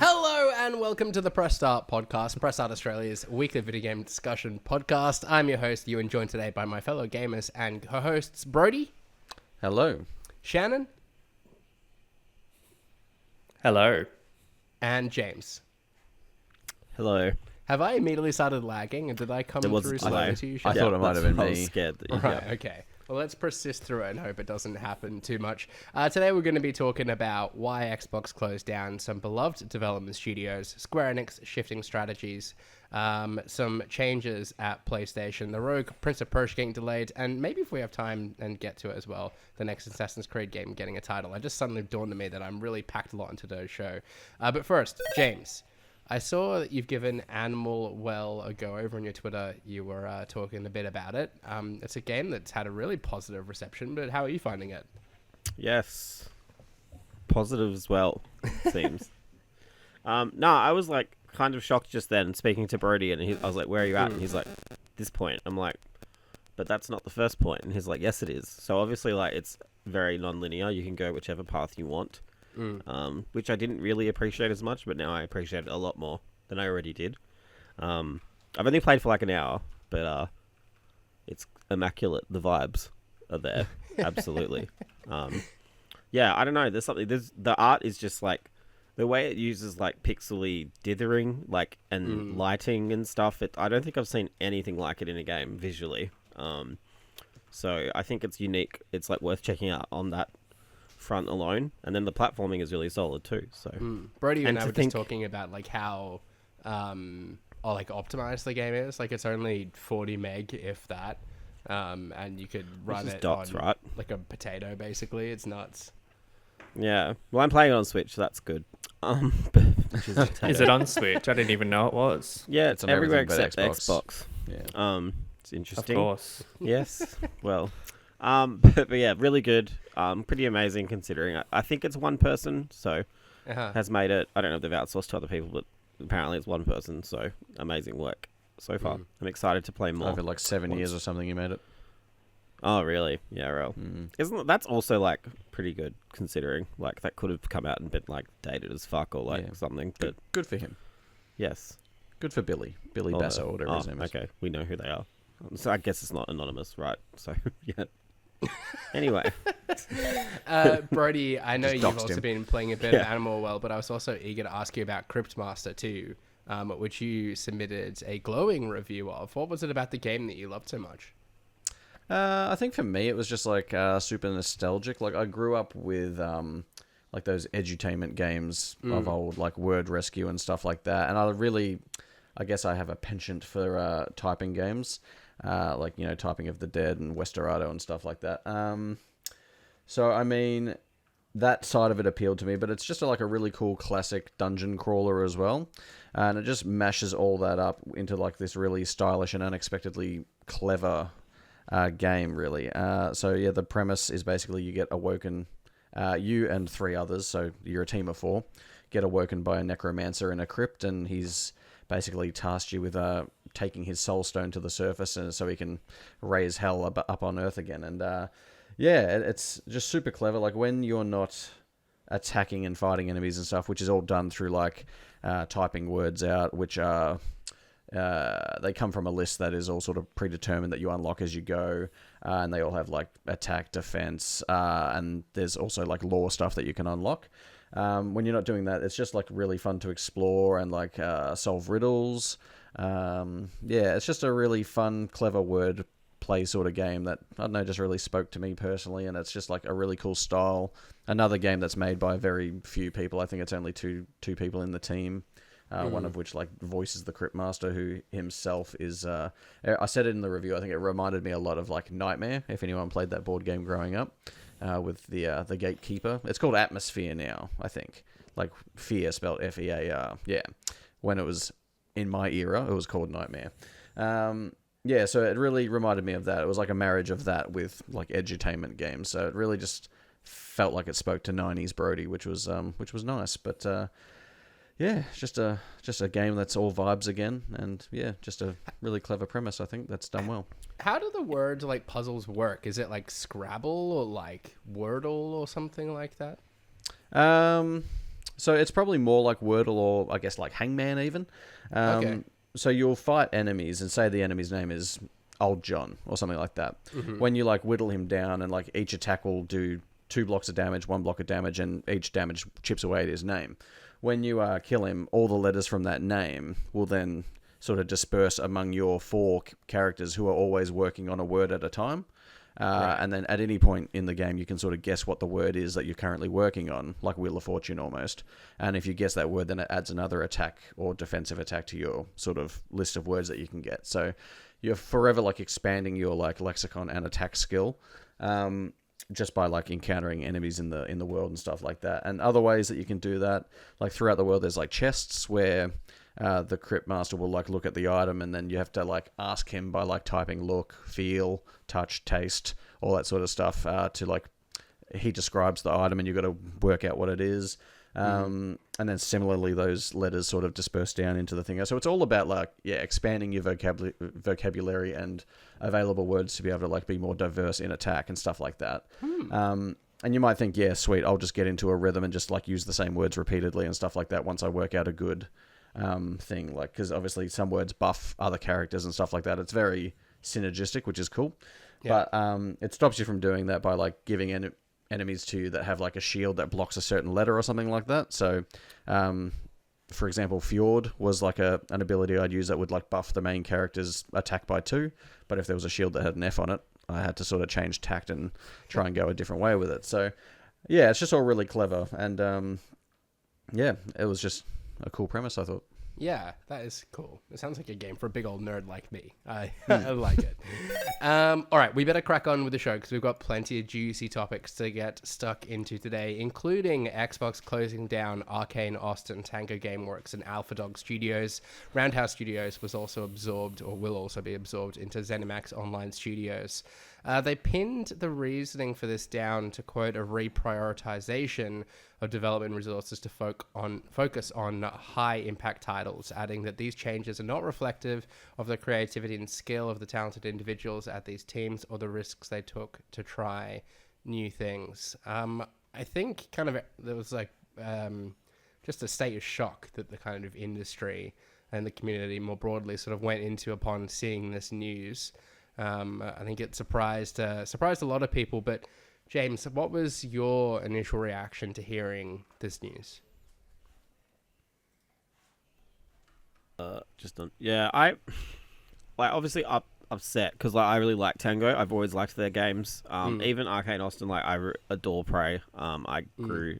Hello and welcome to the Press Start podcast, Press Start Australia's weekly video game discussion podcast. I'm your host, Ewan, joined today by my fellow gamers and co-hosts Brody. Hello. Shannon. Hello. And James. Hello. Have I immediately started lagging and did I come through slow to you, I Shannon? thought it might have been I me. was scared that you Right, okay. Well, let's persist through it and hope it doesn't happen too much. Today we're going to be talking about why Xbox closed down some beloved development studios, Square Enix shifting strategies, some changes at PlayStation, the Rogue Prince of Persia getting delayed, and maybe if we have time and get to it as well, the next Assassin's Creed game getting a title. It just suddenly dawned on me that I'm really packed a lot into today's show. But first, James, I saw that you've given Animal Well a go over on your Twitter. You were talking a bit about it. It's a game that's had a really positive reception, but how are you finding it? Yes. Positive as well, seems. No, I was like kind of shocked just then speaking to Brody, and I was like, where are you at? And he's like, this point. I'm like, but that's not the first point. And he's like, yes, it is. So obviously, like, it's very non-linear. You can go whichever path you want. Which I didn't really appreciate as much, but now I appreciate it a lot more than I already did. I've only played for like an hour, but it's immaculate. The vibes are there, absolutely. Yeah, I don't know. There's something. The art is just like the way it uses like pixely dithering, like and lighting and stuff. I don't think I've seen anything like it in a game visually. So I think it's unique. It's like worth checking out on that front alone, and then the platforming is really solid too. So Brody and I were just talking about like how like optimized the game is. Like it's only 40 meg if that, and you could run it dots, on right? like a potato basically. It's nuts. Yeah, well, I'm playing it on Switch, so that's good. Is it on Switch? I didn't even know it was. Yeah, It's on everywhere everything except but Xbox. Yeah. It's interesting. Of course. Yes. Well, but yeah, really good. Pretty amazing considering. I think it's one person, so has made it. I don't know if they've outsourced to other people, but apparently it's one person. So amazing work so far. I'm excited to play more. Over like 7 years or something, you made it. Oh, really? Yeah, well, that's also like pretty good considering like that could have come out and been like dated as fuck or like something. But Good for him. yes, Good for Billy Basso, or whatever his name is. Okay, we know who they are. So I guess it's not anonymous, right? So yeah. Anyway, Brody, I know Just you've doxed also him. been playing a bit of Animal Well, but I was also eager to ask you about Cryptmaster too, which you submitted a glowing review of. What was it about the game that you loved so much? I think for me, it was just like super nostalgic. Like I grew up with like those edutainment games of old, like Word Rescue and stuff like that. And I guess I have a penchant for typing games. Like, you know, Typing of the Dead and Westerado and stuff like that. So, I mean, that side of it appealed to me, but it's just like a really cool classic dungeon crawler as well. And it just mashes all that up into like this really stylish and unexpectedly clever game, really. So, yeah, the premise is basically you get awoken, you and 3 others, so you're a team of 4, get awoken by a necromancer in a crypt, and he's basically tasked you with taking his soul stone to the surface, and so he can raise hell up on Earth again. And it's just super clever. Like when you're not attacking and fighting enemies and stuff, which is all done through like typing words out, which are they come from a list that is all sort of predetermined that you unlock as you go, and they all have like attack, defense, and there's also like lore stuff that you can unlock. When you're not doing that, it's just like really fun to explore and like solve riddles. It's just a really fun, clever word play sort of game that, I don't know, just really spoke to me personally, and it's just like a really cool style. Another game that's made by very few people. I think it's only two people in the team. One of which like voices the Cryptmaster, who himself is. I said it in the review. I think it reminded me a lot of like Nightmare. If anyone played that board game growing up, with the Gatekeeper. It's called Atmosphere now. I think like fear spelled F-E-A-R. Yeah, when it was in my era, it was called Nightmare. So it really reminded me of that. It was like a marriage of that with like edutainment games. So it really just felt like it spoke to 90s Brody, which was nice. But just a game that's all vibes again, and just a really clever premise. I think that's done well. How do the word like puzzles work? Is it like Scrabble or like Wordle or something like that? So it's probably more like Wordle or I guess like Hangman even. Okay. So you'll fight enemies and say the enemy's name is Old John or something like that. Mm-hmm. When you like whittle him down and like each attack will do 2 blocks of damage, 1 block of damage, and each damage chips away at his name. When you kill him, all the letters from that name will then sort of disperse among your 4 characters who are always working on a word at a time. Right. And then at any point in the game, you can sort of guess what the word is that you're currently working on, like Wheel of Fortune almost. And if you guess that word, then it adds another attack or defensive attack to your sort of list of words that you can get. So you're forever like expanding your like lexicon and attack skill, just by like encountering enemies in the world and stuff like that. And other ways that you can do that, like throughout the world, there's like chests where the Cryptmaster will like look at the item, and then you have to like ask him by like typing look, feel, touch, taste, all that sort of stuff to like he describes the item, and you've got to work out what it is. And then similarly, those letters sort of disperse down into the thing. So it's all about like expanding your vocabulary and available words to be able to like be more diverse in attack and stuff like that. And you might think, yeah, sweet, I'll just get into a rhythm and just like use the same words repeatedly and stuff like that once I work out a good thing, like, because obviously some words buff other characters and stuff like that. It's very synergistic, which is cool. Yeah. But it stops you from doing that by like giving enemies to you that have like a shield that blocks a certain letter or something like that. So for example, Fjord was like an ability I'd use that would like buff the main character's attack by 2, but if there was a shield that had an F on it, I had to sort of change tact and try and go a different way with it. So yeah, it's just all really clever, and yeah, it was just a cool premise, I thought. Yeah, that is cool. It sounds like a game for a big old nerd like me. I like it. All right, we better crack on with the show because we've got plenty of juicy topics to get stuck into today, including Xbox closing down Arkane, Austin, Tango Gameworks, and AlphaDog Studios. Roundhouse Studios was also absorbed, or will also be absorbed, into ZeniMax Online Studios. They pinned the reasoning for this down to, quote, a reprioritization of development resources to focus on high-impact titles, adding that these changes are not reflective of the creativity and skill of the talented individuals at these teams or the risks they took to try new things. I think kind of there was like just a state of shock that the kind of industry and the community more broadly sort of went into upon seeing this news. I think it surprised a lot of people. But James, what was your initial reaction to hearing this news? I like obviously upset because like I really like Tango. I've always liked their games. Even Arkane Austin, like I adore Prey. I grew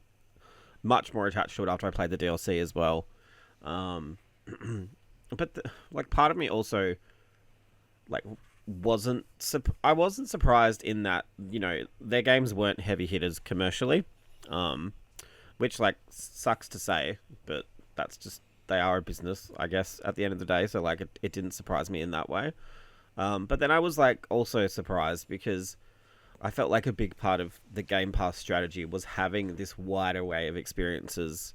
much more attached to it after I played the DLC as well. But like part of me also like I wasn't surprised in that, you know, their games weren't heavy hitters commercially, which like sucks to say, but that's just, they are a business, I guess, at the end of the day. So like it didn't surprise me in that way. But then I was like also surprised because I felt like a big part of the Game Pass strategy was having this wide array of experiences.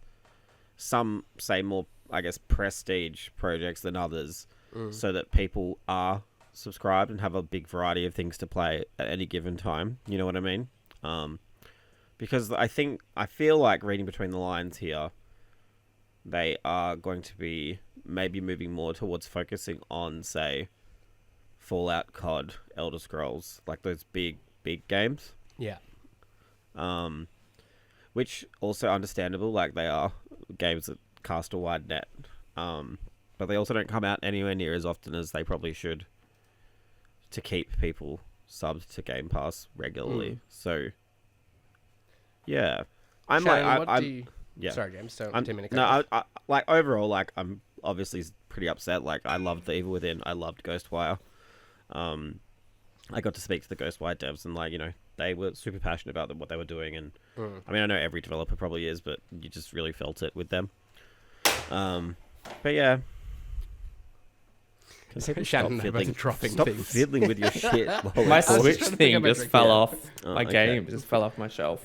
Some say more, I guess, prestige projects than others, so that people are subscribed and have a big variety of things to play at any given time. You know what I mean? Because I feel like reading between the lines here, they are going to be maybe moving more towards focusing on, say, Fallout, COD, Elder Scrolls, like those big games. Yeah. Which also understandable, like they are games that cast a wide net. But they also don't come out anywhere near as often as they probably should to keep people subbed to Game Pass regularly. So, yeah. I'm Shannon, like, yeah. Sorry, James. So I like overall, like I'm obviously pretty upset. Like I loved The Evil Within. I loved Ghostwire. I got to speak to the Ghostwire devs, and like, you know, they were super passionate about what they were doing. And I mean, I know every developer probably is, but you just really felt it with them. But yeah. Shannon, Stop fiddling with your shit. My Switch trying to thing think of just a fell yeah. off. Oh, My okay. game just fell off my shelf.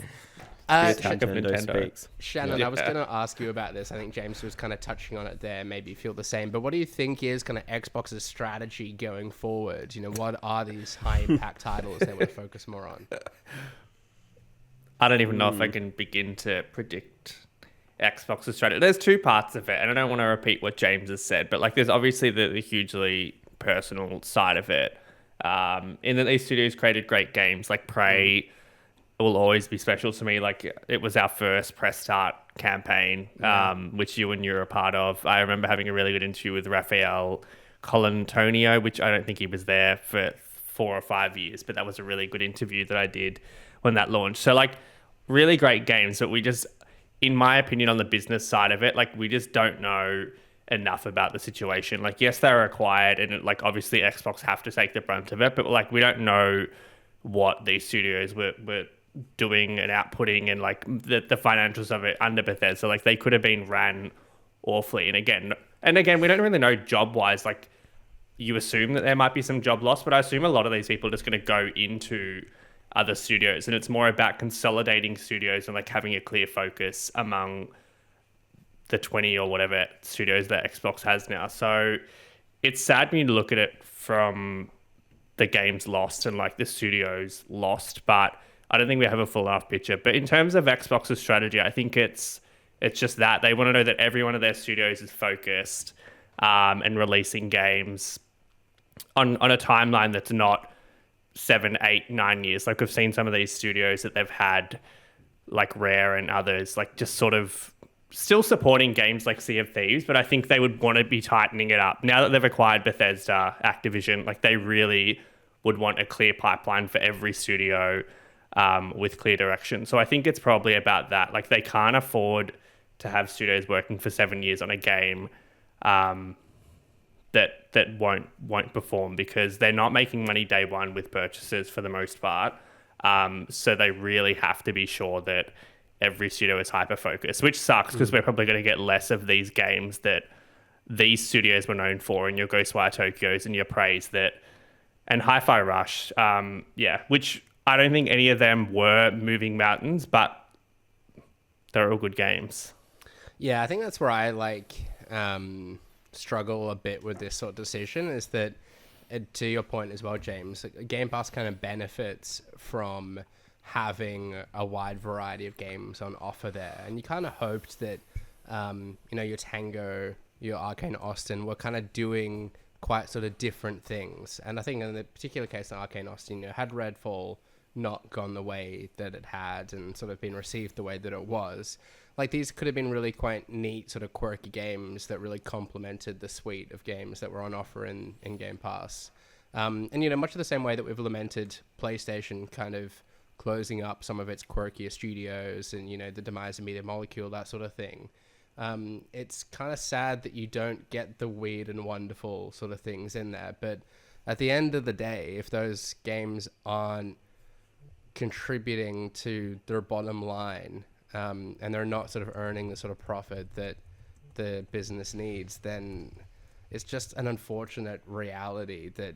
The attack of Nintendo Nintendo. speaks. Shannon, Yeah. I was going to ask you about this. I think James was kind of touching on it there. Maybe you feel the same. But what do you think is kind of Xbox's strategy going forward? You know, what are these high-impact titles they want to focus more on? I don't even know if I can begin to predict Xbox's strategy. There's two parts of it, and I don't want to repeat what James has said, but like there's obviously the hugely personal side of it. In that these studios created great games, like Prey will always be special to me. Like it was our first press start campaign, which you were a part of. I remember having a really good interview with Raphael Colantonio, which I don't think he was there for 4 or 5 years, but that was a really good interview that I did when that launched. So like really great games, but we just, in my opinion, on the business side of it, like we just don't know enough about the situation. Like, yes, they're acquired, and like obviously Xbox have to take the brunt of it, but like we don't know what these studios were doing and outputting, and like the financials of it under Bethesda. Like they could have been ran awfully, and again we don't really know job wise. Like you assume that there might be some job loss, but I assume a lot of these people are just going to go into other studios, and it's more about consolidating studios and like having a clear focus among the 20 or whatever studios that Xbox has now. So it's sad when you look at it from the games lost and like the studios lost, but I don't think we have a full enough picture. But in terms of Xbox's strategy, I think it's just that they want to know that every one of their studios is focused and releasing games on a timeline that's not 7, 8, 9 years. Like we've seen some of these studios that they've had, like Rare and others, like just sort of still supporting games like Sea of Thieves, but I think they would want to be tightening it up. Now that they've acquired Bethesda, Activision, like they really would want a clear pipeline for every studio with clear direction. So I think it's probably about that. Like they can't afford to have studios working for 7 years on a game that won't perform, because they're not making money day one with purchases for the most part. So they really have to be sure that every studio is hyper-focused, which sucks because we're probably going to get less of these games that these studios were known for, and your Ghostwire Tokyos and your Preys and Hi-Fi Rush, which I don't think any of them were moving mountains, but they're all good games. Yeah, I think that's where I struggle a bit with this sort of decision, is that, to your point as well, James, Game Pass kind of benefits from having a wide variety of games on offer there, and you kind of hoped that your Tango, your Arkane Austin were kind of doing quite sort of different things. And I think in the particular case of Arkane Austin, had Redfall not gone the way that it had and sort of been received the way that it was, like these could have been really quite neat sort of quirky games that really complemented the suite of games that were on offer in Game Pass. And much of the same way that we've lamented PlayStation kind of closing up some of its quirkier studios and, the demise of Media Molecule, that sort of thing. It's kind of sad that you don't get the weird and wonderful sort of things in there. But at the end of the day, if those games aren't contributing to their bottom line, and they're not sort of earning the sort of profit that the business needs, then it's just an unfortunate reality that,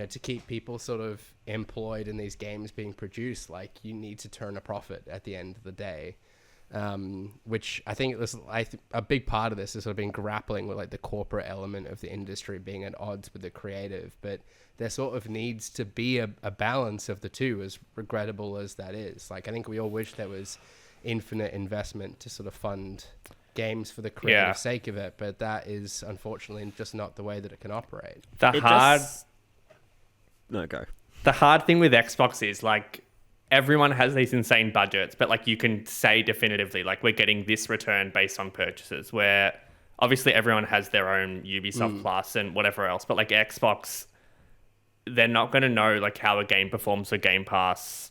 to keep people sort of employed in these games being produced, like you need to turn a profit at the end of the day. Which I think a big part of this has sort of been grappling with like the corporate element of the industry being at odds with the creative, but there sort of needs to be a balance of the two, as regrettable as that is. Like I think we all wish there was infinite investment to sort of fund games for the creative sake of it, but that is unfortunately just not the way that it can operate. The hard thing with Xbox is like everyone has these insane budgets, but like you can say definitively like we're getting this return based on purchases, where obviously everyone has their own Ubisoft Plus and whatever else, but like Xbox, they're not going to know like how a game performs for Game Pass.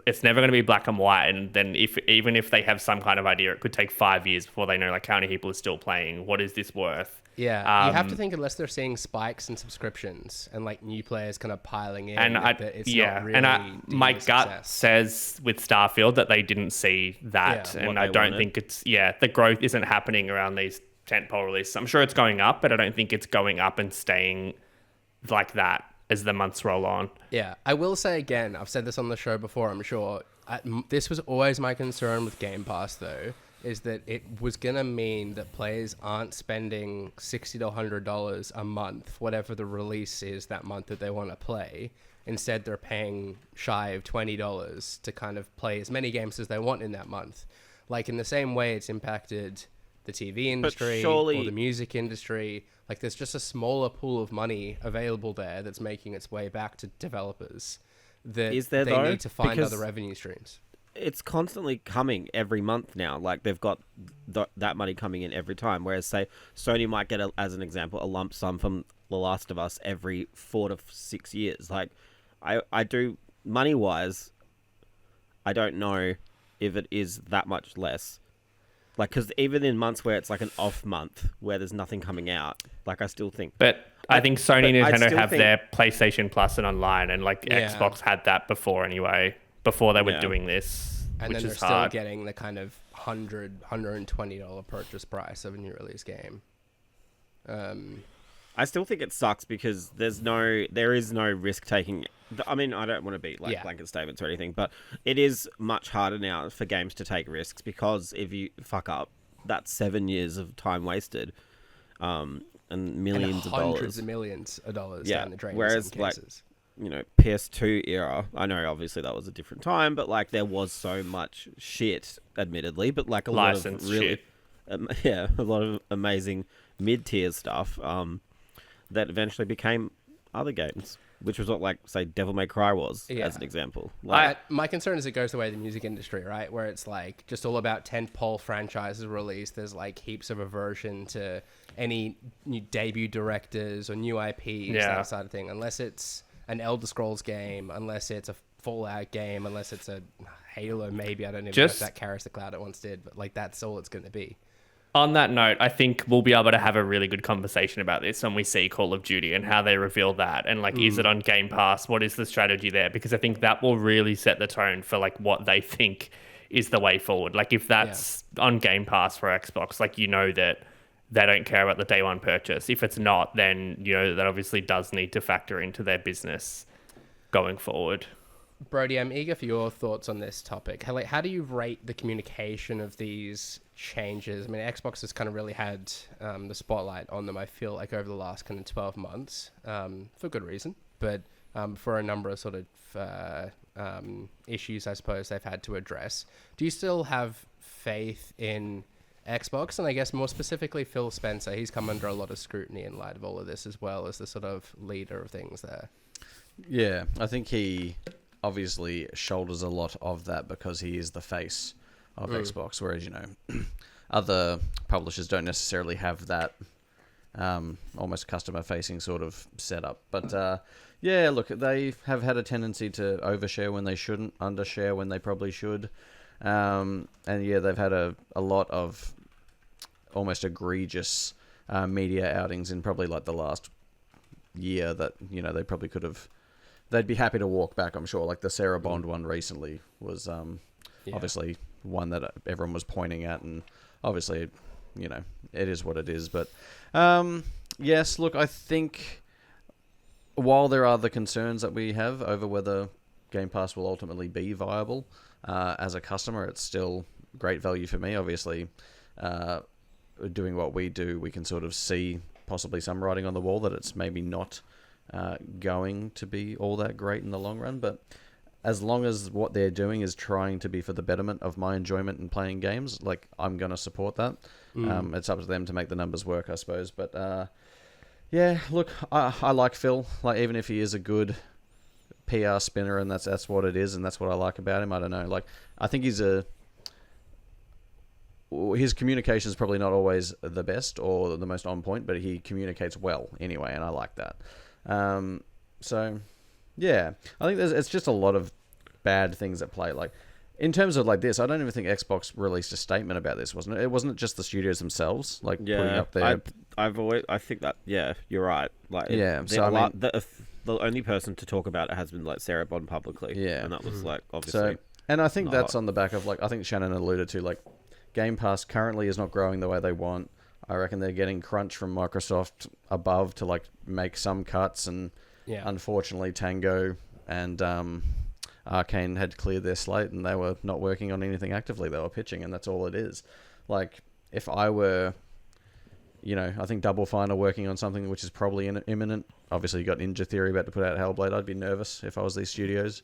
It's never going to be black and white, and then even if they have some kind of idea, it could take 5 years before they know like how many people are still playing, what is this worth. Yeah, you have to think, unless they're seeing spikes in subscriptions and like new players kind of piling in, and not really my gut success. says with Starfield that they didn't see that, and I don't think the growth isn't happening around these tentpole releases. I'm sure it's going up, but I don't think it's going up and staying like that as the months roll on. Yeah, I will say again, I've said this on the show before, I'm sure, this was always my concern with Game Pass though, is that it was going to mean that players aren't spending $60 to $100 a month, whatever the release is that month that they want to play. Instead, they're paying shy of $20 to kind of play as many games as they want in that month. like in the same way it's impacted the TV industry surely- or the music industry. Like there's just a smaller pool of money available there that's making its way back to developers that Is there, they though? need to find Because- other revenue streams. It's constantly coming every month now. Like they've got that money coming in every time. Whereas, say, Sony might get, as an example, a lump sum from The Last of Us every 4 to 6 years. Like, I do money wise, I don't know if it is that much less. Like, because even in months where it's like an off month where there's nothing coming out, like I still think. But I think Sony and but I Nintendo still have think- their PlayStation Plus and online, and like Yeah. Xbox had that before anyway, before they were Yeah. doing this, And which then they're is still hard. getting the kind of $120 purchase price of a new release game. I still think it sucks because there is no risk taking. I mean, I don't want to be like blanket statements or anything, but it is much harder now for games to take risks because if you fuck up, that's 7 years of time wasted, and millions and of dollars. hundreds of millions of dollars Yeah, down the drain whereas, in some like, cases. You know, PS2 era, I know obviously that was a different time, but like there was so much shit, admittedly, but like a Licensed lot of really, shit. a lot of amazing mid-tier stuff that eventually became other games, which was what, like, say, Devil May Cry was, as an example. Like, My concern is it goes the way of the music industry, right? Where it's like just all about tentpole franchises released. There's like heaps of aversion to any new debut directors or new IPs, that side of thing, unless it's an Elder Scrolls game, unless it's a Fallout game, unless it's a Halo, maybe. I don't even know if that carries the cloud it once did, but like that's all it's going to be. On that note, I think we'll be able to have a really good conversation about this when we see Call of Duty and how they reveal that. And like, is it on Game Pass? What is the strategy there? Because I think that will really set the tone for like what they think is the way forward. Like if that's on Game Pass for Xbox, like, you know that they don't care about the day one purchase. If it's not, then, you know, that obviously does need to factor into their business going forward. Brody, I'm eager for your thoughts on this topic. How do you rate the communication of these changes? I mean, Xbox has kind of really had the spotlight on them, I feel like, over the last kind of 12 months, for good reason, but for a number of sort of issues, I suppose, they've had to address. Do you still have faith in Xbox? And I guess more specifically, Phil Spencer, he's come under a lot of scrutiny in light of all of this, as well as the sort of leader of things there. Yeah, I think he obviously shoulders a lot of that because he is the face of Xbox, whereas, you know, other publishers don't necessarily have that almost customer-facing sort of setup. But yeah, look, they have had a tendency to overshare when they shouldn't, undershare when they probably should. And yeah, they've had a lot of almost egregious media outings in probably like the last year that, you know, they probably could have. They'd be happy to walk back, I'm sure. Like the Sarah Bond one recently was obviously one that everyone was pointing at, and obviously, you know, it is what it is. But yes, look, I think while there are the concerns that we have over whether Game Pass will ultimately be viable as a customer, it's still great value for me. Obviously, doing what we do, we can sort of see possibly some writing on the wall that it's maybe not going to be all that great in the long run, but as long as what they're doing is trying to be for the betterment of my enjoyment in playing games, like, I'm going to support that. It's up to them to make the numbers work, I suppose. But yeah, look, I like Phil. Like, even if he is a good PR spinner and that's what it is and that's what I like about him, I don't know. Like, I think his communication is probably not always the best or the most on point, but he communicates well anyway, and I like that. So yeah, I think it's just a lot of bad things at play. Like, in terms of like this, I don't even think Xbox released a statement about this, wasn't it? It wasn't just the studios themselves, like, putting up their... I think that, yeah, you're right. Like, Yeah, so I mean... the only person to talk about it has been like Sarah Bond publicly. Yeah. And that was like, obviously. So, and I think that's on the back of, like, I think Shannon alluded to, like, Game Pass currently is not growing the way they want. I reckon they're getting crunch from Microsoft above to, like, make some cuts, and unfortunately Tango and Arkane had cleared their slate and they were not working on anything actively. They were pitching, and that's all it is. Like, if I were, you know, I think Double Fine are working on something which is probably imminent. Obviously, you got Ninja Theory about to put out Hellblade. I'd be nervous if I was these studios.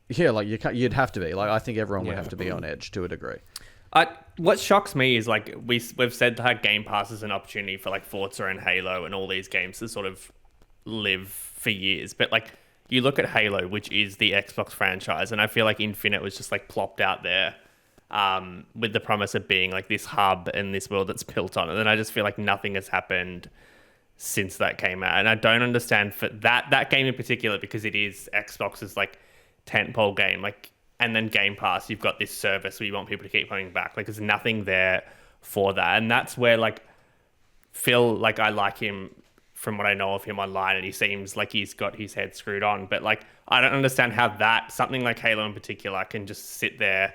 Yeah, like you'd have to be. Like I think everyone would have to be on edge to a degree. What shocks me is like we've said that Game Pass is an opportunity for like Forza and Halo and all these games to sort of live for years, but like you look at Halo, which is the Xbox franchise, and I feel like Infinite was just like plopped out there with the promise of being like this hub and this world that's built on it, and I just feel like nothing has happened since that came out, and I don't understand for that game in particular, because it is Xbox's like tentpole game, like. And then Game Pass, you've got this service where you want people to keep coming back. Like, there's nothing there for that. And that's where, like, Phil, like, I like him from what I know of him online, and he seems like he's got his head screwed on. But, like, I don't understand how something like Halo in particular, can just sit there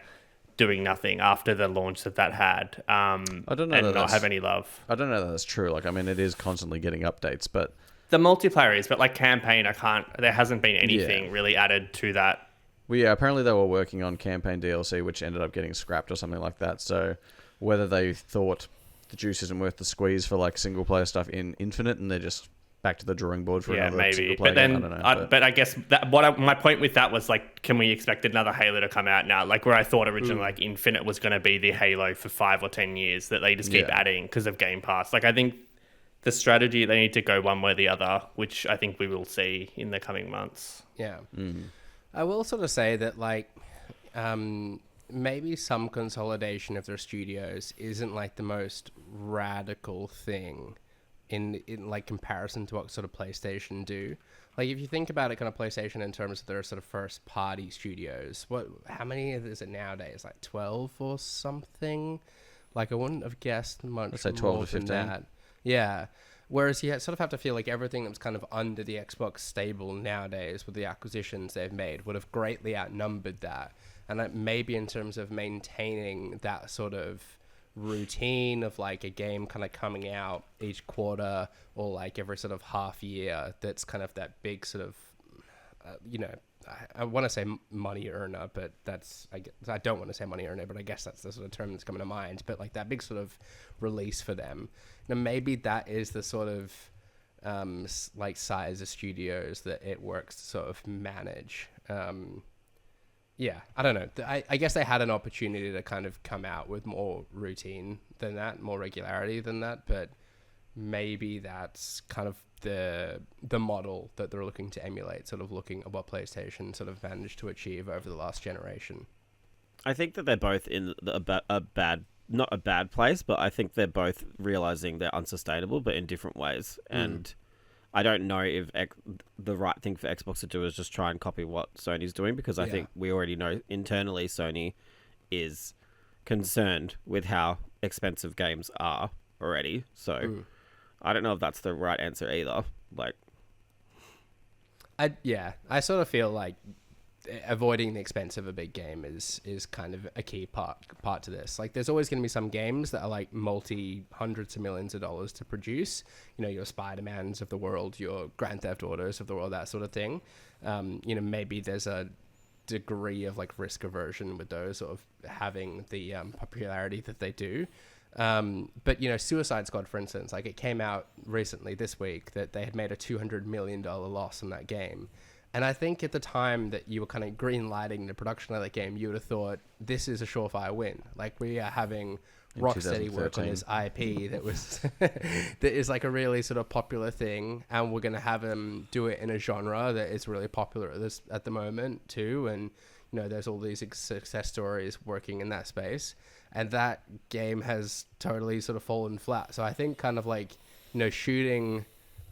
doing nothing after the launch that had. I don't know and not have any love. I don't know that that's true. Like, I mean, it is constantly getting updates, but... The multiplayer is, but, like, campaign, there hasn't been anything really added to that. Well, yeah, apparently they were working on campaign DLC, which ended up getting scrapped or something like that. So whether they thought the juice isn't worth the squeeze for like single player stuff in Infinite, and they're just back to the drawing board for another maybe. single player But then, game, I don't know. but I guess my point with that was like, can we expect another Halo to come out now? Like where I thought originally, like Infinite was going to be the Halo for 5 or 10 years that they just keep adding because of Game Pass. Like I think the strategy, they need to go one way or the other, which I think we will see in the coming months. Yeah. I will sort of say that, like, maybe some consolidation of their studios isn't, like, the most radical thing in like, comparison to what sort of PlayStation do. Like, if you think about it, kind of PlayStation in terms of their sort of first-party studios, how many is it nowadays? Like, 12 or something? Like, I wouldn't have guessed much Let's say 12 more to than 15. that. Yeah. Whereas you sort of have to feel like everything that's kind of under the Xbox stable nowadays with the acquisitions they've made would have greatly outnumbered that. And maybe in terms of maintaining that sort of routine of like a game kind of coming out each quarter or like every sort of half year, that's kind of that big sort of, I want to say money earner, but I don't want to say money earner, but I guess that's the sort of term that's coming to mind. But like that big sort of release for them, maybe that is the sort of like size of studios that it works to sort of manage. Yeah, I don't know. I guess they had an opportunity to kind of come out with more routine than that, more regularity than that, but maybe that's kind of the model that they're looking to emulate, sort of looking at what PlayStation sort of managed to achieve over the last generation. I think that they're both in not a bad place, but I think they're both realizing they're unsustainable, but in different ways. And I don't know if the right thing for Xbox to do is just try and copy what Sony's doing, because I think we already know internally Sony is concerned with how expensive games are already. So I don't know if that's the right answer either. Like, I sort of feel like avoiding the expense of a big game is kind of a key part to this. Like, there's always going to be some games that are like hundreds of millions of dollars to produce. You know, your Spider-Mans of the world, your Grand Theft Autos of the world, that sort of thing. Maybe there's a degree of like risk aversion with those sort of having the popularity that they do. But Suicide Squad, for instance, like it came out recently this week that they had made a $200 million loss on that game. And I think at the time that you were kind of green lighting the production of that game, you would have thought this is a surefire win. Like, we are having Rocksteady work on this IP that was that is like a really sort of popular thing, and we're going to have them do it in a genre that is really popular at the moment too. And there's all these success stories working in that space, and that game has totally sort of fallen flat. So I think kind of like shooting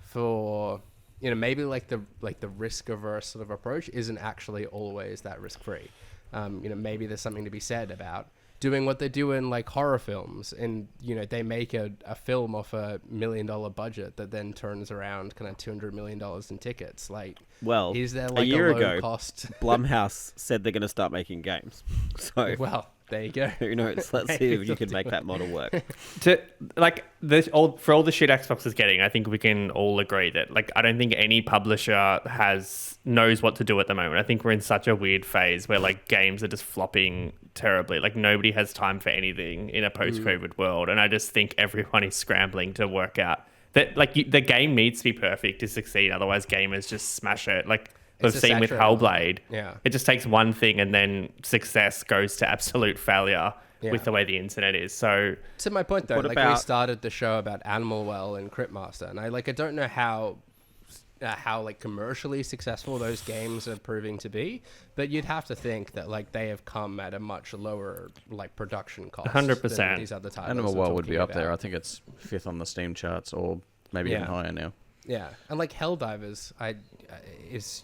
for maybe like the risk averse sort of approach isn't actually always that risk free. Maybe there's something to be said about doing what they do in like horror films, and they make a film off $1 million budget that then turns around kind of $200 million in tickets. Like, well, is there like a year low ago, cost? Blumhouse said they're going to start making games. So well, there you go. who knows? Let's see if you can make that model work. For all the shit Xbox is getting, I think we can all agree that like I don't think any publisher knows what to do at the moment. I think we're in such a weird phase where like games are just flopping terribly. Like nobody has time for anything in a post-COVID world, and I just think everyone is scrambling to work out that like the game needs to be perfect to succeed. Otherwise, gamers just smash it. Like It's we've a seen with saturated Hellblade. Yeah. It just takes one thing and then success goes to absolute failure Yeah. with the way the internet is. So To my point, though, What like we about- started the show about Animal Well and Cryptmaster, and I don't know how like commercially successful those games are proving to be, but you'd have to think that like they have come at a much lower like production cost. 100%. than these other titles. Animal we're Well would be talking up there. I about. think it's 5th on the Steam charts, or maybe even Yeah. higher now. Yeah, and like Helldivers, is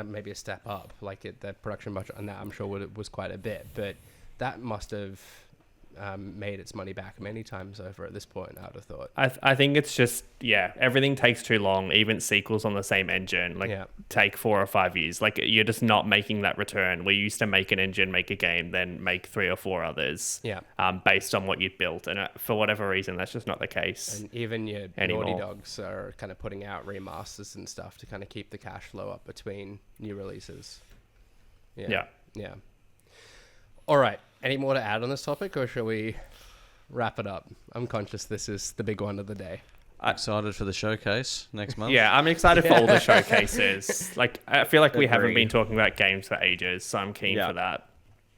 maybe a step up. Like the production budget on that, I'm sure was quite a bit, but that must have made its money back many times over at this point. I would have thought. I think it's just, everything takes too long. Even sequels on the same engine, take 4 or 5 years. Like, you're just not making that return. We used to make an engine, make a game, then make 3 or 4 others. Yeah. Based on what you'd built. And for whatever reason, that's just not the case. And even your anymore. Naughty Dogs are kind of putting out remasters and stuff to kind of keep the cash flow up between new releases. Yeah. Yeah. All right. Any more to add on this topic, or shall we wrap it up? I'm conscious this is the big one of the day. Excited for the showcase next month. Yeah, I'm excited for all the showcases. Like, I feel like we haven't Agreed. been talking about games for ages, so I'm keen Yeah. for that.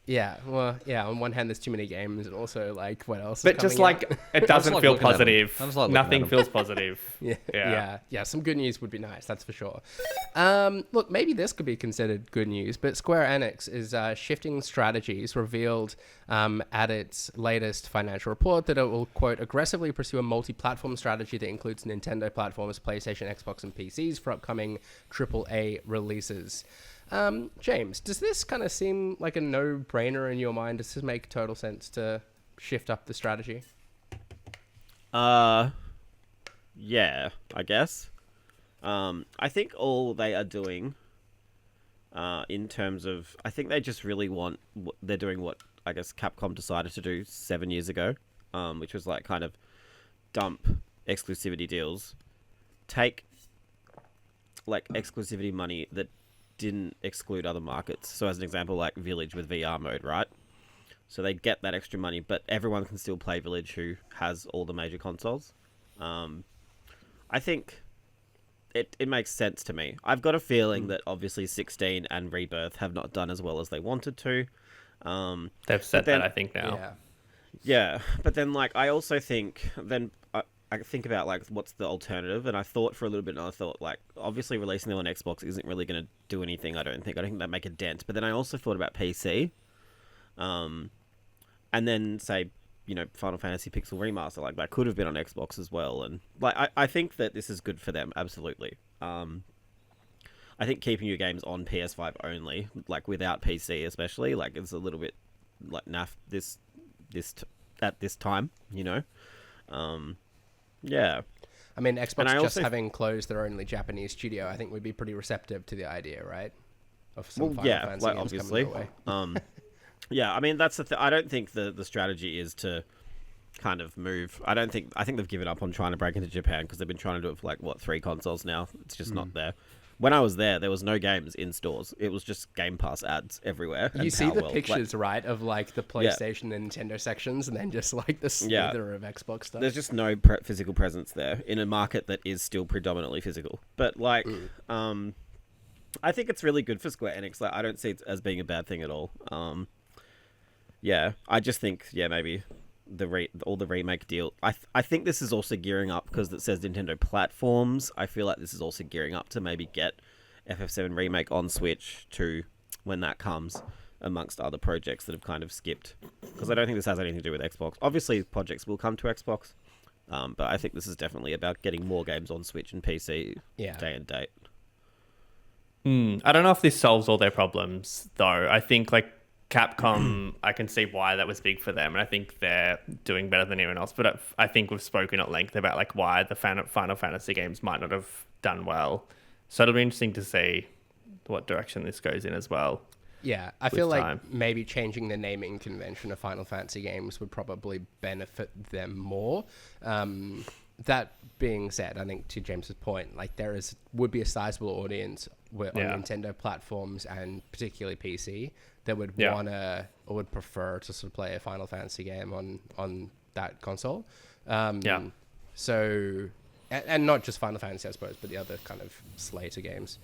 Yeah. Well, yeah. On one hand, there's too many games, and also like what else? But is just coming like, out? it doesn't like feel looking at 'em. positive. I just like looking at Nothing 'em. feels positive. Yeah. Some good news would be nice, that's for sure. Look, maybe this could be considered good news, but Square Enix is shifting strategies, revealed at its latest financial report that it will, quote, aggressively pursue a multi-platform strategy that includes Nintendo platforms, PlayStation, Xbox, and PCs for upcoming AAA releases. James, does this kind of seem like a no-brainer in your mind? Does this make total sense to shift up the strategy? Yeah, I guess. I think all they are doing, in terms of, I think they just really want, they're doing what I guess Capcom decided to do 7 years ago, which was like kind of dump exclusivity deals, take like exclusivity money that didn't exclude other markets. So as an example, like Village with VR mode, right? So they get that extra money, but everyone can still play Village who has all the major consoles. I think it makes sense to me. I've got a feeling that obviously 16 and Rebirth have not done as well as they wanted to. They've said then- that, I think, now. Yeah. Yeah, but then like I also think then I think about like what's the alternative, and I thought for a little bit, and I thought like obviously releasing them on Xbox isn't really going to do anything. I don't think they make a dent. But then I also thought about PC, and then say Final Fantasy Pixel Remaster, like that could have been on Xbox as well, and like I think that this is good for them absolutely. I think keeping your games on PS5 only, like without PC especially, like it's a little bit like naff at this time, Yeah. I mean, Xbox And I just also- having closed their only Japanese studio, I think would be pretty receptive to the idea, right? Of some Final Yeah, Fantasy like games obviously. coming their way. Yeah, I mean that's I don't think the strategy is to kind of move. I think they've given up on trying to break into Japan because they've been trying to do it for like 3 consoles now. It's just not there. When I was there was no games in stores. It was just Game Pass ads everywhere. You and see the Palworld. pictures, right, of like the PlayStation and Nintendo sections, and then just like the slither of Xbox stuff. There's just no physical presence there in a market that is still predominantly physical. But like, I think it's really good for Square Enix. Like, I don't see it as being a bad thing at all. Yeah, I just think maybe all the remake deal. I think this is also gearing up because it says Nintendo platforms. I feel like this is also gearing up to maybe get FF7 remake on Switch too when that comes, amongst other projects that have kind of skipped. Because I don't think this has anything to do with Xbox. Obviously, projects will come to Xbox, but I think this is definitely about getting more games on Switch and PC day and date. I don't know if this solves all their problems, though. I think, like, Capcom, I can see why that was big for them, and I think they're doing better than anyone else. But I think we've spoken at length about, like, why the Final Fantasy games might not have done well. So it'll be interesting to see what direction this goes in as well. Yeah, I feel like time. maybe changing the naming convention of Final Fantasy games would probably benefit them more. That being said, I think to James's point, like would be a sizable audience on Nintendo platforms and particularly PC that would wanna or would prefer to sort of play a Final Fantasy game on that console. So, and not just Final Fantasy, I suppose, but the other kind of slate of games.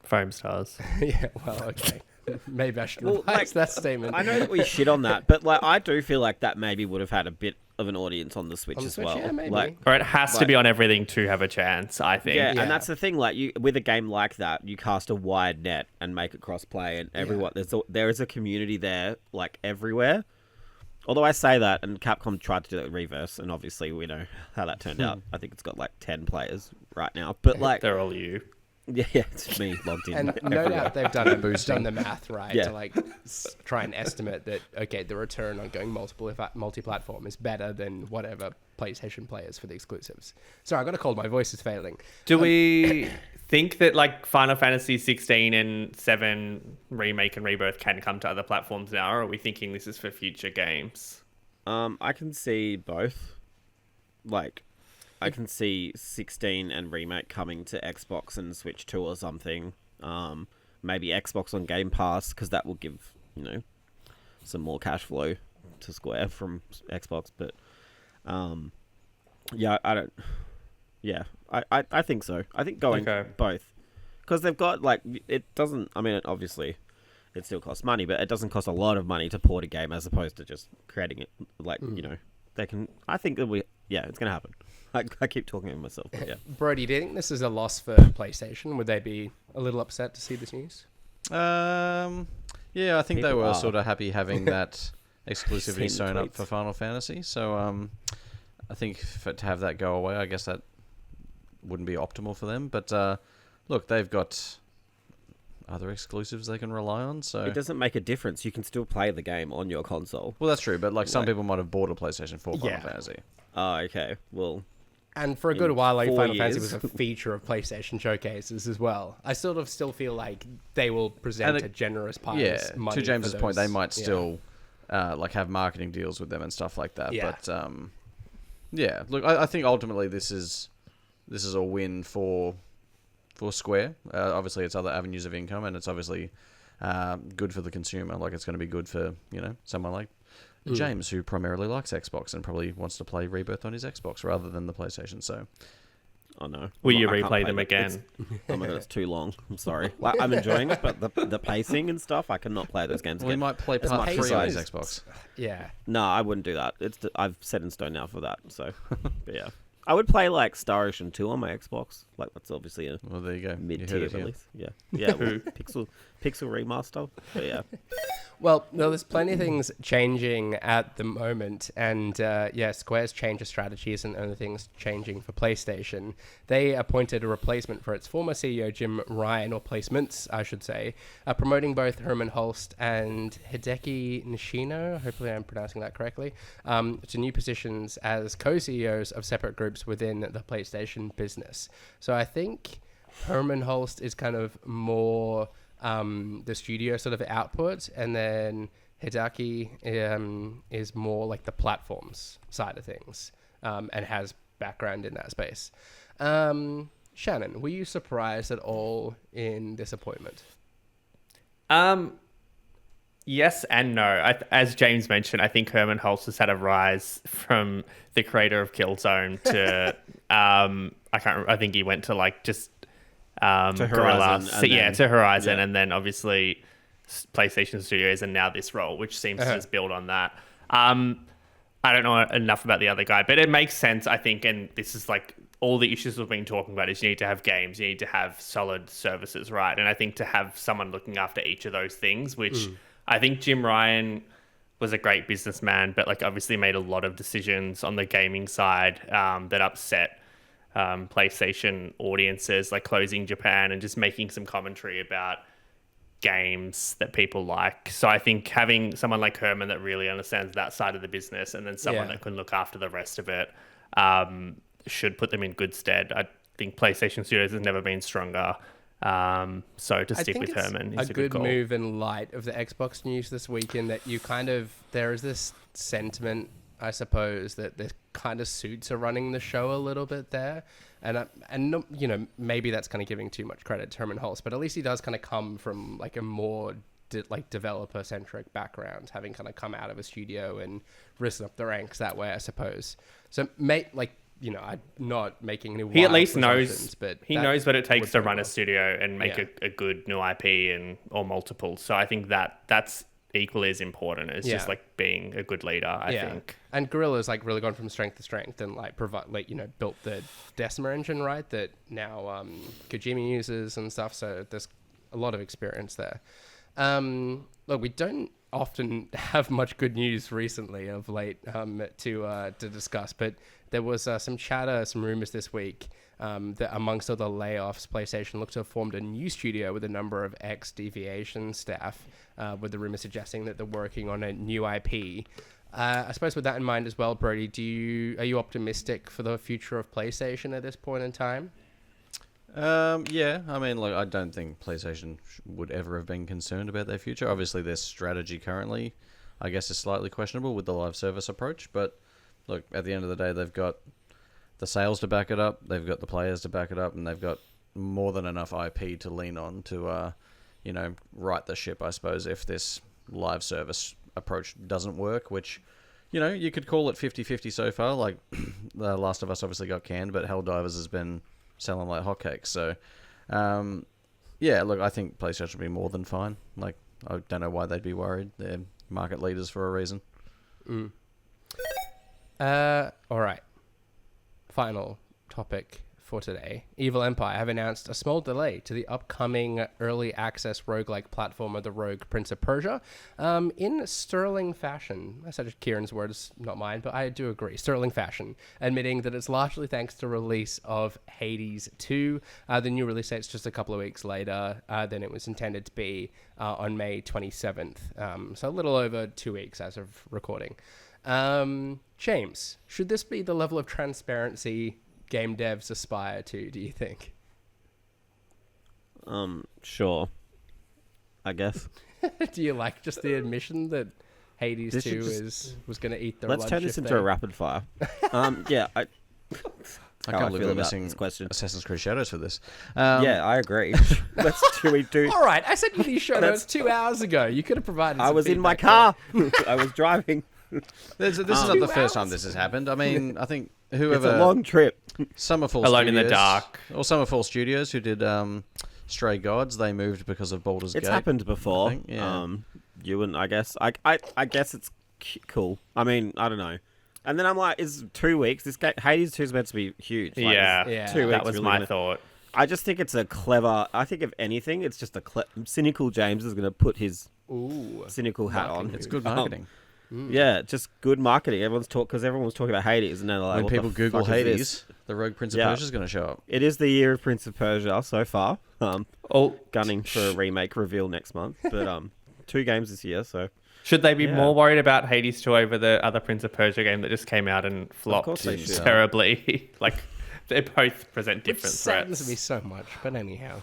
Foam stars. Yeah, well, okay. Maybe I should Well, revise like, that statement. I know that we shit on that, but like I do feel like that maybe would have had a bit of an audience on the Switch On the as Switch, well. yeah, maybe. Like, Or it has to Like- be on everything to have a chance, I think. yeah, Yeah. and that's the thing. Like, you with a game like that, you cast a wide net and make it cross-play, and everyone there is a community there, like everywhere. Although I say that, and Capcom tried to do that with Reverse, and obviously we know how that turned out. I think it's got like 10 players right now, but like, They're all you. yeah, it's me logged in. And no everywhere. doubt they've done the math right Yeah. to like try and estimate that okay, the return on going multi-platform is better than whatever PlayStation players for the exclusives. Sorry, I got a cold. My voice is failing. Do we think that like Final Fantasy 16 and 7 Remake and Rebirth can come to other platforms now, or are we thinking this is for future games? I can see both. Like, I can see 16 and Remake coming to Xbox and Switch 2 or something. Maybe Xbox on Game Pass, because that will give, some more cash flow to Square from Xbox. But, yeah, I don't... Yeah, I think so. I think going both. Because they've got, like, it doesn't... I mean, obviously, it still costs money, but it doesn't cost a lot of money to port a game as opposed to just creating it. Like, they can... I think that yeah, it's going to happen. I keep talking to myself, but yeah. Brody, do you think this is a loss for PlayStation? Would they be a little upset to see this news? Yeah, I think they People were are. sort of happy having that exclusivity Seen the sewn up tweets. for Final Fantasy. So I think to have that go away, I guess that wouldn't be optimal for them. But look, they've got other exclusives they can rely on. So It doesn't make a difference. You can still play the game on your console. well, that's true. But like some Like- people might have bought a PlayStation 4 Final Yeah. Fantasy. Oh, okay. Well, And for a In good while, like 4 Final Fantasy years. was a feature of PlayStation showcases as well. I sort of still feel like they will present And a generous pile Yeah, of money. to for James's point, they those- might yeah. still like have marketing deals with them and stuff like that. Yeah. But yeah, look, I think ultimately this is a win for Square. Obviously, it's other avenues of income, and it's obviously good for the consumer. Like it's going to be good for someone like James, who primarily likes Xbox and probably wants to play Rebirth on his Xbox rather than the PlayStation. So oh no. Will you I can't replay play them that. again? Oh my god, it's too long. I'm sorry. Like, I'm enjoying it, but the pacing and stuff, I cannot play those games we again. might play As part much 3 as on I- his Xbox. Yeah. No, I wouldn't do that. I've set in stone now for that. So, but yeah, I would play like Star Ocean 2 on my Xbox. Like that's obviously a Well, there you go. You mid-tier heard it here. release. Yeah, yeah. well, pixel remaster. But yeah, Well, no, there's plenty of things changing at the moment, and yeah, Square's change of strategies and other things changing for PlayStation. They appointed a replacement for its former CEO Jim Ryan, or placements, I should say, promoting both Herman Holst and Hideki Nishino, hopefully I'm pronouncing that correctly, to new positions as co-CEOs of separate groups within the PlayStation business. So I think Herman Holst is kind of more the studio sort of output, and then Hideki is more like the platforms side of things, and has background in that space. Shannon, were you surprised at all in this appointment? Yes and no. As James mentioned, I think Herman Holtz has had a rise from the creator of Killzone to I think he went to like just Horizon, Guerrilla. and So, yeah, then- to Horizon, yeah. and then obviously PlayStation Studios, and now this role, which seems to just build on that. I don't know enough about the other guy, but it makes sense, I think, and this is like all the issues we've been talking about is you need to have games, you need to have solid services, right? And I think to have someone looking after each of those things, which I think Jim Ryan was a great businessman, but like obviously made a lot of decisions on the gaming side that upset PlayStation audiences, like closing Japan and just making some commentary about games that people like. So I think having someone like Herman that really understands that side of the business, and then someone Yeah. that can look after the rest of it, should put them in good stead. I think PlayStation Studios has never been stronger. So to stick with Herman is a a good call. move in light of the Xbox news this week, in that you kind of, there is this sentiment, I suppose, that the kind of suits are running the show a little bit there, and no, you know, maybe that's kind of giving too much credit to Herman Holtz, but at least he does kind of come from like a more developer centric background, having kind of come out of a studio and risen up the ranks that way, I suppose. So I'm not making any. He at wild least presumptions, knows, but he that knows what it takes would to go run a well. studio and make Yeah. a good new IP or multiples. So I think that's equally as important as just Yeah. like being a good leader. I think. And Guerrilla's like really gone from strength to strength and like built the Decima engine, right? That now Kojima uses and stuff. So there's a lot of experience there. Look, we don't often have much good news recently of late to discuss, but there was some chatter, some rumors this week that amongst other layoffs, PlayStation looked to have formed a new studio with a number of ex-Deviation staff, with the rumor suggesting that they're working on a new IP. I suppose with that in mind as well, Brody, are you optimistic for the future of PlayStation at this point in time? Yeah, I mean, like, I don't think PlayStation would ever have been concerned about their future. Obviously, their strategy currently, I guess, is slightly questionable with the live service approach. But look, at the end of the day, they've got the sales to back it up, they've got the players to back it up, and they've got more than enough IP to lean on to, right the ship, I suppose, if this live service approach doesn't work, which, you could call it 50-50 so far. Like, The Last of Us obviously got canned, but Helldivers has been selling like hotcakes. So, yeah, look, I think PlayStation will be more than fine. Like, I don't know why they'd be worried. They're market leaders for a reason. All right. Final topic for today. Evil Empire have announced a small delay to the upcoming early access roguelike platformer, the Rogue Prince of Persia, in sterling fashion. That's such Kieran's words, not mine, but I do agree. Sterling fashion, admitting that it's largely thanks to release of Hades 2. The new release date's just a couple of weeks later than it was intended to be on May 27th. So a little over 2 weeks as of recording. James, should this be the level of transparency game devs aspire to, do you think? Sure. I guess. Do you like just the admission that Hades This 2 should was going to eat their Let's lunch? turn this if into they- a rapid fire. Yeah, I How can't I believe feel we're about missing this question. Assassin's Creed Shadows for this. Yeah, I agree. Should we do? All right, I sent you these show notes 2 hours ago. You could have provided I some was in my feedback car. I was driving. This is not the 2 first time hours. this has happened. I mean, I think It's whoever... a long trip. Summerfall Alone in the Studios, Dark. or Summerfall Studios, who did Stray Gods, they moved because of Baldur's Gate. It's happened before. I think, yeah. You and I guess. I guess it's cool. I mean, I don't know. And then I'm like, is 2 weeks? This game, Hades 2 is meant to be huge. Like, Yeah, Yeah. 2 weeks that was really my gonna- thought. I just think it's a clever. I think if anything, it's just cynical James is going to put his there. Ooh. cynical hat on. It's good marketing. Yeah, just good marketing. because everyone was talking about Hades, and they're like, When what people the Google fuck is this? Hades, the Rogue Prince of Yeah. Persia is going to show up. It is the year of Prince of Persia so far. Oh, Gunning for a remake reveal next month, but 2 games this year, so should they be Yeah. more worried about Hades 2 over the other Prince of Persia game that just came out and flopped course they should. terribly? Like, they both present Which different saddens threats. me so much, but anyhow.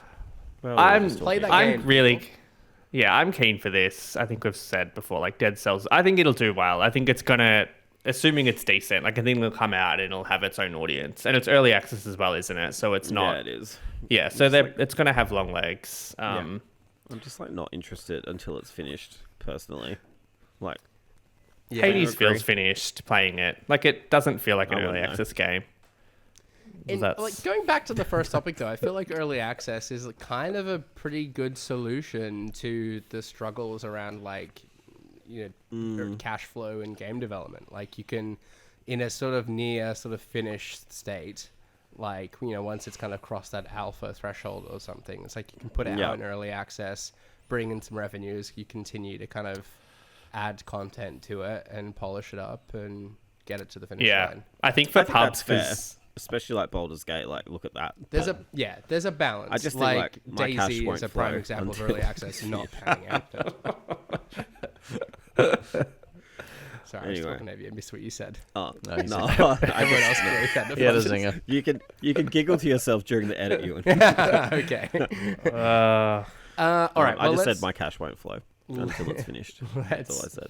well, I'm we're just Play talking. that I'm game, really, people. yeah, I'm keen for this. I think we've said before, like Dead Cells. I think it'll do well. I think it's gonna, assuming it's decent. Like I think it'll come out and it'll have its own audience, and it's early access as well, isn't it? So it's not. Yeah, it is. Yeah, so it's gonna have long legs. I'm just like not interested until it's finished. Personally, like Yeah, Hades I agree. feels finished playing it. Like it doesn't feel like an I early wouldn't know. access game. Like going back to the first topic though, I feel like early access is kind of a pretty good solution to the struggles around like cash flow and game development. Like you can, in a sort of near sort of finished state, like once it's kind of crossed that alpha threshold or something, it's like you can put it Yeah. out in early access, bring in some revenues, you continue to kind of add content to it and polish it up and get it to the finish Yeah, line. I think for I think pubs, that's fair. 'cause- Especially like Baldur's Gate. Like, look at that. There's But there's a balance. I just think, like, my cash Daisy is won't a prime flow example of until early access not panning out. Sorry, I was Anyway. talking over you. I missed what you said. Oh No, he's no! Everyone else can really fan the Yeah, the fun. zinger. you can giggle to yourself during the edit. You. Okay. All right. I Well, just said let's, my cash won't flow until it's finished. That's all I said.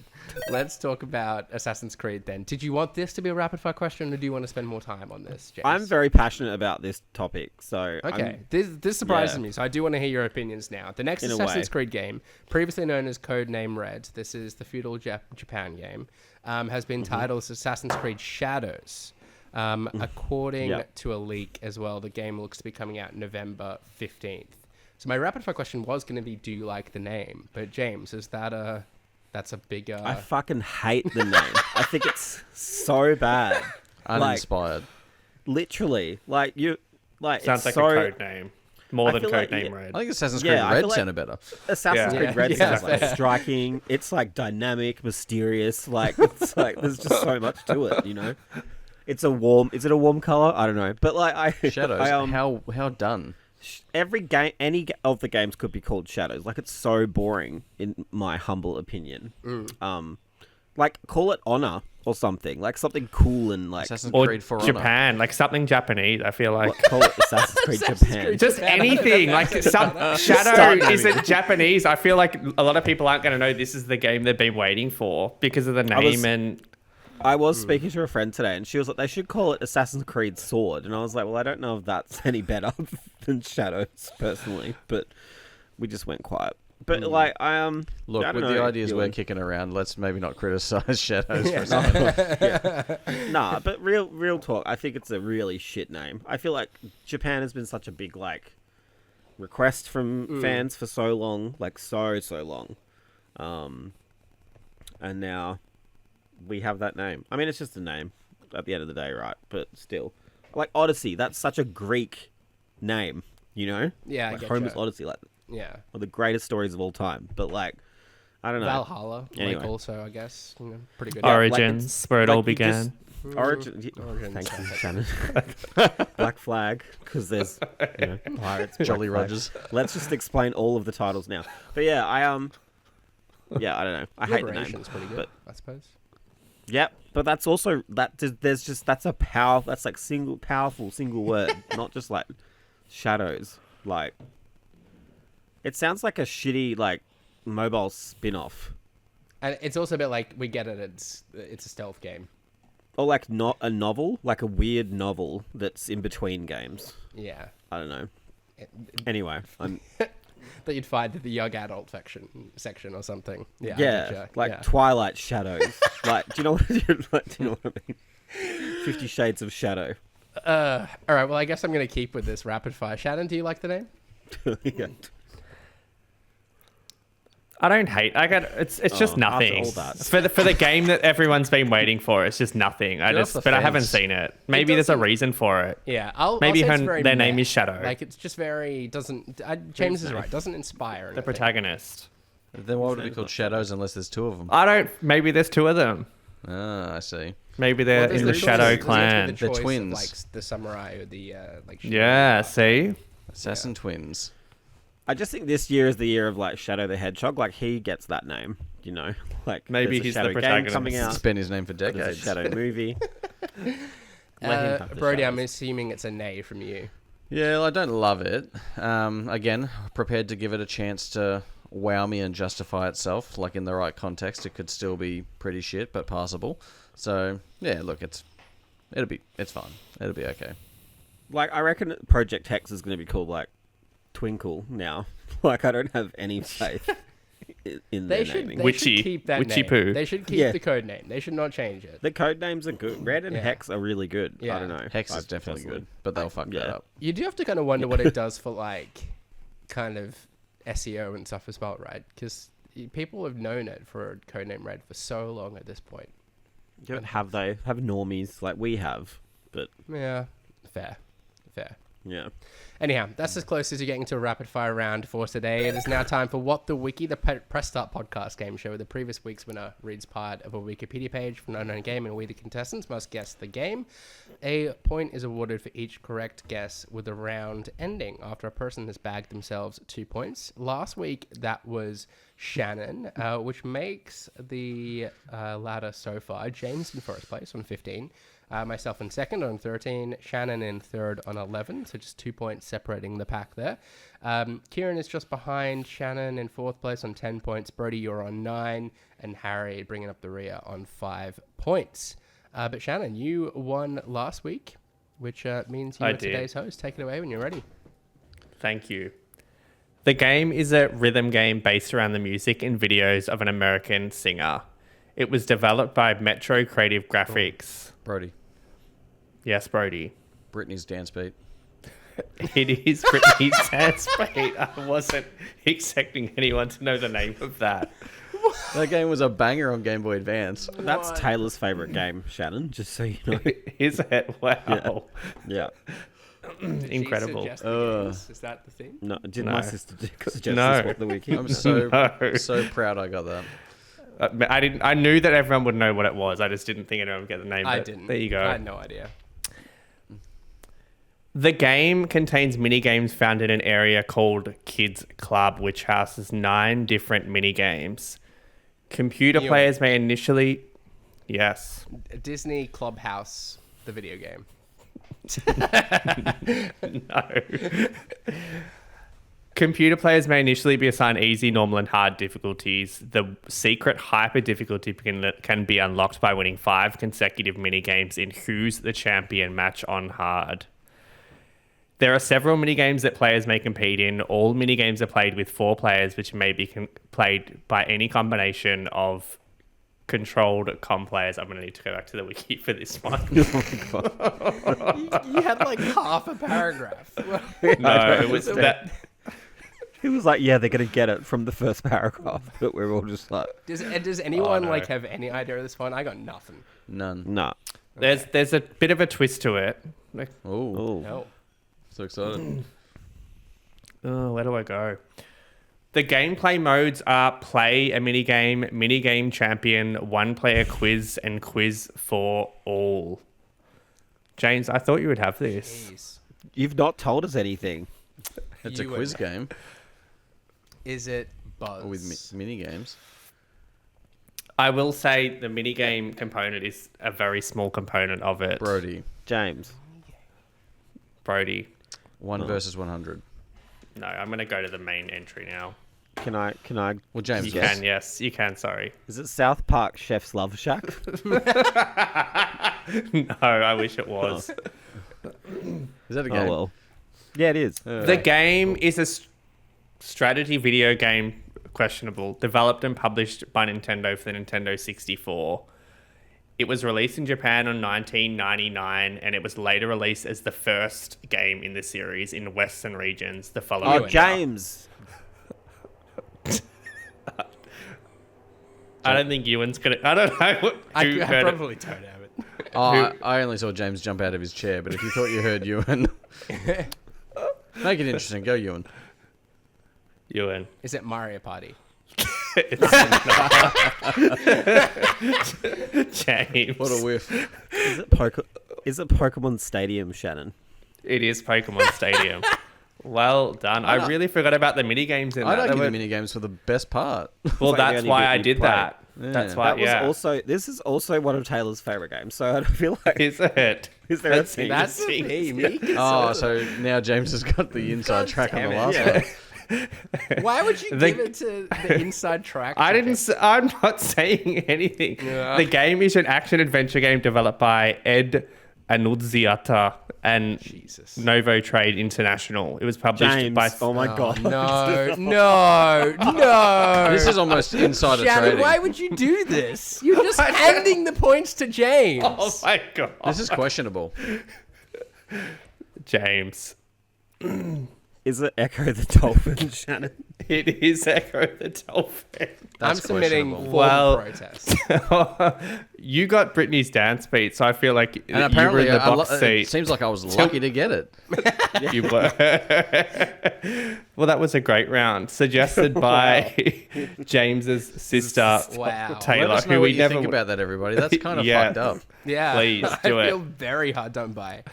let's talk about Assassin's Creed then. Did you want this to be a rapid fire question, or do you want to spend more time on this, James? I'm very passionate about this topic, so Okay, this surprises yeah. me, so I do want to hear your opinions now. The next In a Assassin's way. Creed game, previously known as Codename Red, this is the feudal Japan game, has been Mm-hmm. titled Assassin's Creed Shadows. According Yeah. to a leak as well, the game looks to be coming out November 15th. So my rapid fire question was going to be, do you like the name? But James, is that that's a big... I fucking hate the name. I think it's so bad. Uninspired. Literally, Sounds like so, a code name. More I than feel like, Codename yeah. Red. I think Assassin's Yeah, Creed I Red feel like- sounded better. Assassin's Yeah. Creed Red Yeah, sounds like fair. striking. It's like dynamic, mysterious. Like it's like there's just so much to it, you know. It's a warm. Is it a warm color? I don't know. But like Shadows. How done? every game, of the games could be called Shadows. Like it's so boring, in my humble opinion. Like call it Honor or something. Like something cool and like. Assassin's Or Creed For Honor. Japan, like something Japanese. I feel like Call it Assassin's Creed Japan. just anything. Like some Shadow isn't Japanese. I feel like a lot of people aren't going to know this is the game they've been waiting for because of the name and. I was speaking to a friend today, and she was like, "They should call it Assassin's Creed Sword." And I was like, "Well, I don't know if that's any better than Shadows, personally." But we just went quiet. But like, Look, I don't with know, the ideas we're Ewan. kicking around, let's maybe not criticize Shadows for a second. Nah, but real talk, I think it's a really shit name. I feel like Japan has been such a big like request from fans for so long, like so long, and now we have that name. I mean, it's just a name at the end of the day, right? But still, like Odyssey, that's such a Greek name, you know? Yeah, I like getcha. Homer's Odyssey, like Yeah. one of the greatest stories of all time. But like, I don't know. Valhalla, Anyway. like also, I guess, pretty good. Origins, where it all you just- began. Origin. Origins, Thank you, okay. Shannon. Black Flag, because there's pirates. Jolly Black Flag. Rogers. Let's just explain all of the titles now. But yeah, I don't know. I hate the name. Liberation's pretty good, but- I suppose. Yep, but that's also that's a that's like powerful single word, not just like shadows. Like it sounds like a shitty like mobile spin-off. And it's also a bit like, we get it, it's a stealth game. Or like not a novel, like a weird novel that's in between games. Yeah. I don't know. Anyway, That you'd find in the young adult section or something. Yeah. I yeah, getcha. like Yeah. Twilight Shadows. Like, do you know what I mean? 50 Shades of Shadow. All right, well, I guess I'm going to keep with this rapid fire. Shannon, do you like the name? Yeah. I don't hate. It's just after nothing all that. for the game that everyone's been waiting for. It's just nothing. Get off the I haven't fence. seen it. Maybe there's a doesn't- reason for it. Yeah, Maybe I'll say it's very their name meh. is Shadow. Like, it's just very, James is right, doesn't inspire The anything. protagonist. Then why would it be called Shadows unless there's two of them? Maybe there's two of them. Ah, I see. Maybe they're Well, there's in the choice- Shadow there's also clan. The They're choice of, twins. like, the samurai or the, like... Yeah, see? Assassin Twins. I just think this year is the year of like Shadow the Hedgehog. Like he gets that name, you know. Like Maybe there's a he's the Shadow game protagonist. coming It's out. been his name for There's a decades. Shadow movie. Let him have the Brody, I'm shadows. assuming it's a nay from you. Yeah, well, I don't love it. Again, prepared to give it a chance to wow me and justify itself. Like in the right context, it could still be pretty shit, but passable. So yeah, look, it's fine. It'll be okay. Like I reckon Project Hex is going to be called like Twinkle now. Like I don't have any faith in They their should, naming. they Witchy- should keep that Witchy name. poo. They should keep Yeah. the code name. They should not change it. The code names are good. Red and Yeah. Hex are really good. Yeah. I don't know. Hex I is definitely personally- good, but they'll fuck that yeah. up. You do have to kind of wonder what it does for, like, kind of SEO and stuff as well, right? Because people have known it for Codename Red for so long at this point. Don't have they have normies like we have, but Yeah, fair. yeah. Anyhow, that's as close as you're getting to a rapid fire round for today. It is now time for What the Wiki, the Press Start podcast game show, where the previous week's winner reads part of a Wikipedia page from an unknown game, and we, the contestants, must guess the game. A point is awarded for each correct guess, with the round ending after a person has bagged themselves 2 points. Last week, that was Shannon, which makes the ladder so far. James in first place on 15. Myself in second on 13, Shannon in third on 11, so just 2 points separating the pack there. Kieran is just behind Shannon in fourth place on 10 points. Brody, you're on 9, and Harry bringing up the rear on 5 points. But Shannon, you won last week, which means you I are did. today's host. Take it away when you're ready. Thank you. The game is a rhythm game based around the music and videos of an American singer. It was developed by Metro Creative Graphics. Brody. Yes, Brody. Britney's dance beat. It is Britney's dance beat. I wasn't expecting anyone to know the name of that. That game was a banger on Game Boy Advance. That's Taylor's favorite game, Shannon. Just so you know. Is it? Wow. Yeah. Incredible. Is that the thing? No, did No. my sister suggest No. this what the wiki? I'm so No. so proud I got that. I knew that everyone would know what it was. I just didn't think anyone would get the name. I but didn't. There you go. I had no idea. The game contains minigames found in an area called Kids Club, which houses 9 different minigames. Computer You- players may initially... Yes. Disney Clubhouse, the video game. No. Computer players may initially be assigned easy, normal, and hard difficulties. The secret hyper difficulty can be unlocked by winning 5 consecutive minigames in Who's the Champion match on hard. There are several minigames that players may compete in. All minigames are played with 4 players, which may be played by any combination of controlled com players. I'm going to need to go back to the wiki for this one. You had like half a paragraph. No, it was that... He was like, yeah, they're going to get it from the first paragraph. But we're all just like... Does anyone no. like have any idea of this one? I got nothing. None. Nah. There's a bit of a twist to it. Like, Oh, No. so excited. oh, where do I go? The gameplay modes are play a minigame champion, 1-player quiz, and quiz for all. James, I thought you would have this. Jeez. You've not told us anything. It's a You quiz and- game Is it Buzz? with mini games. I will say the minigame component is a very small component of it. Brody, James. Brody. 1 versus 100. No, I'm going to go to the main entry now. Can I? Well, James, You can, yes. You can, sorry. Is it South Park Chef's Love Shack? No, I wish it was. Is that a game? Oh, well. Yeah, it is. The game is a strategy video game, questionable, developed and published by Nintendo for the Nintendo 64. It was released in Japan on 1999, and it was later released as the first game in the series in Western regions the following Oh, year. James. I don't think Ewan's gonna... I don't know who I heard it. probably don't have it. Oh, I only saw James jump out of his chair, but if you thought you heard Ewan, make it interesting. Go, Ewan. Ewan. Is it Mario Party? It's not. James. What a whiff. Is it Pokemon Stadium, Shannon? It is Pokemon Stadium. Well done. I really forgot about the minigames in I'd that. argue They the were- mini games for the best part. Well, like the that's only why bit I you did play. that. That's why, That was yeah. also. This is also one of Taylor's favorite games. So I feel like. Is it? Is there a That's thing? That's me. Oh, so now James has got the inside track on the last one. Why would you The- give it to the inside track? I didn't. I'm not saying anything. Yeah. The game is an action adventure game developed by Ed Annunziata and Jesus. Novo Trade International. It was published James. by. Oh my god. No, no. This is almost insider Shannon, trading. why would you do this? You're just handing the points to James. Oh my god, This is questionable. James! Is it Echo the Dolphin, Shannon? It is Echo the Dolphin. I'm That's submitting questionable. formal Well- protest. You got Britney's dance beat, so I feel like And you apparently, were in the box it seat. seems like I was lucky to get it. You were. Well, that was a great round, suggested by James's sister Wow. Taylor, Let us know who what we you never. think about that, everybody. That's kind of Yeah. fucked up. Yeah. Please, do I it. feel very hard done by.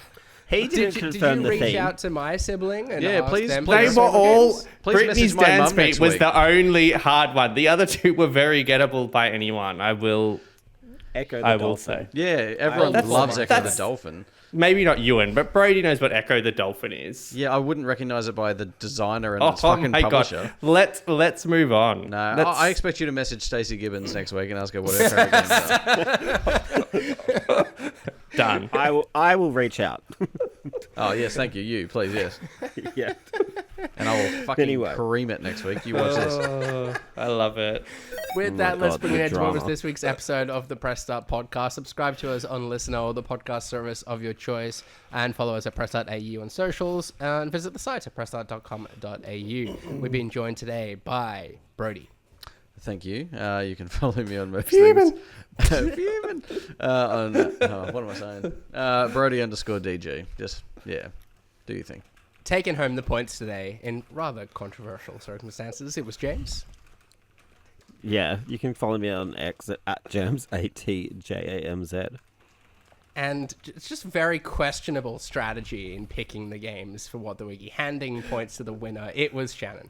He didn't Did confirm you the reach theme. out to my sibling? And Yeah, ask please- them please. They for were some all. games? Please Britney's message my dance mum beat next was week. the only hard one. The other two were very gettable by anyone. I will Echo the I Dolphin. will say. Yeah, everyone That's- loves Echo the that's- Dolphin. Maybe not Ewan, but Brody knows what Echo the Dolphin is. Yeah, I wouldn't recognize it by the designer and Oh, its fucking my publisher. god. Let's move on. No, I Let's- expect you to message Stacey Gibbons next week and ask her what her favorite games are. Done. I will reach out. Oh, yes, thank you. You, please, yes. Yeah. And I will fucking Anyway. cream it next week. You watch this. Oh, I love it. With Oh that, my let's God, bring the an end to what was drama. this week's episode of the Press Start podcast. Subscribe to us on Listener or the podcast service of your choice, and follow us at pressstart.au on socials, and visit the site at pressstart.com.au. We've been joined today by Brody. Thank you. You can follow me on most things. Fuming. What am I saying? Brody_DG. Just, yeah, do your thing. Taking home the points today in rather controversial circumstances, it was James. Yeah, you can follow me on X at Jams, ATJAMZ. And it's just very questionable strategy in picking the games for What the Wiki. Handing points to the winner, it was Shannon.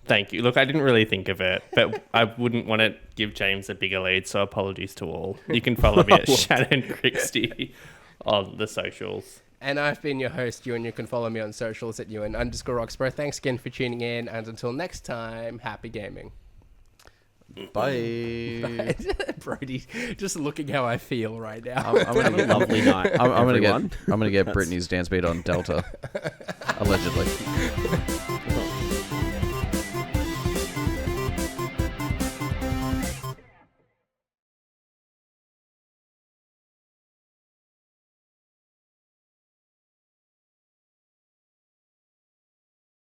Thank you. Look, I didn't really think of it, but I wouldn't want to give James a bigger lead, so apologies to all. You can follow me at Shannon Crixty on the socials. And I've been your host, Ewan. You can follow me on socials at Ewan_Roxborough. Thanks again for tuning in, and until next time, happy gaming. Bye. Brody, just looking how I feel right now. I'm gonna Have a get, lovely night, I'm gonna everyone. get Britney's dance beat on Delta, allegedly.